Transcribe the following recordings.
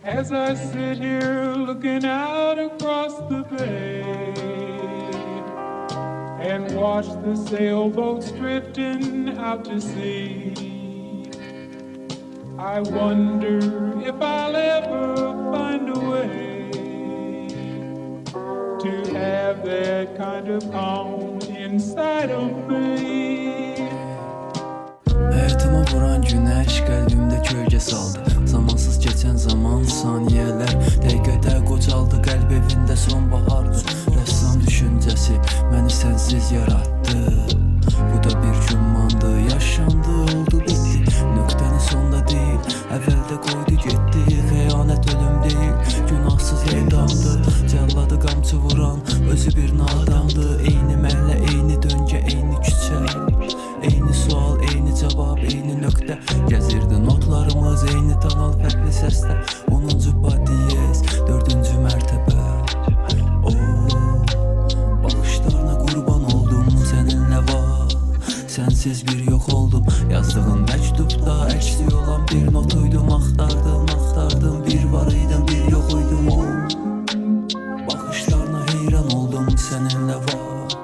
As I sit here looking out across the bay and watch the sailboats drifting out to sea, I wonder if I'll ever find a way to have that kind of calm inside of me. Hayatıma vuran güneş kalbimde kölge saldı. Zamansız geçen zaman saniyeler dəqiqədə qocaldı. Qəlb evində sonbahardı. Rəssam düşüncəsi məni sənsiz yarattı. Bu da bir cümmandı, yaşandı, oldu, bitti. Nöqtəni sonda deyil, əvvəldə qoydu getdi. Xəyanət ölüm deyil, günahsız edamdı. Cəlladı qamçı vuran, özü bir nadandı. Eyni məhlə, eyni döngə, eyni küçə, eyni sual, eyni cavab, eyni nöqtə. Gəzirdi notlarımız, eyni tonal, fərqli səslər. 10-cu badiyez, 4-cü mərtəbə. Baxışlarına qurban oldum, səninlə var. Sənsiz bir yox oldum. Yazdığın məktubda əksi olan bir notuydum. Axtardım, bir var idim, bir yox idim. Baxışlarına heyran oldum, səninlə var.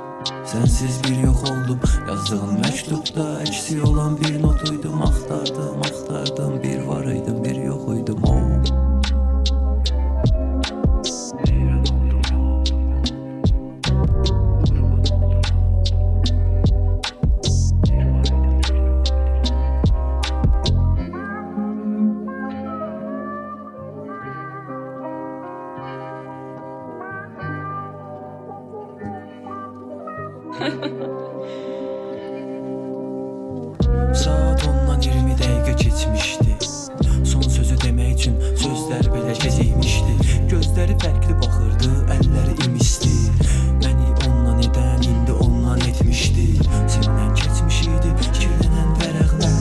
Sənsiz bir yox oldum. Yazdığın məktubda əksi olan bir notuydum. Axtardım, bir var idim, bir yox idim. Saat 10'dan 20 dəqiqə keçmişdi. Son sözü demək üçün sözlər belə gecikmişdi. Gözləri fərqli baxırdı, əlləri imisdi. Məni ondan edən indi ondan etmişdi. Səndən keçmiş idi kirlənən vərəqlər.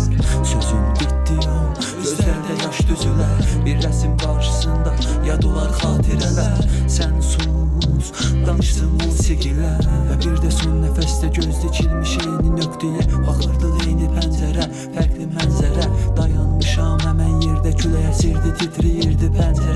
Sözün bitdi an, gözlərdə yaş düzülər. Bir rəsm qarşısında yad olar xatirələr. Sən sus, danışsın musiqilər. Və bir də son nəfəsdə göz dikilmiş eyni nöqtəyə. Baxırdıq eyni pəncərə, fərqli mənzərə. Dayanmışam həmən yerdə, külək əsirdi, titriyirdi pəncərə.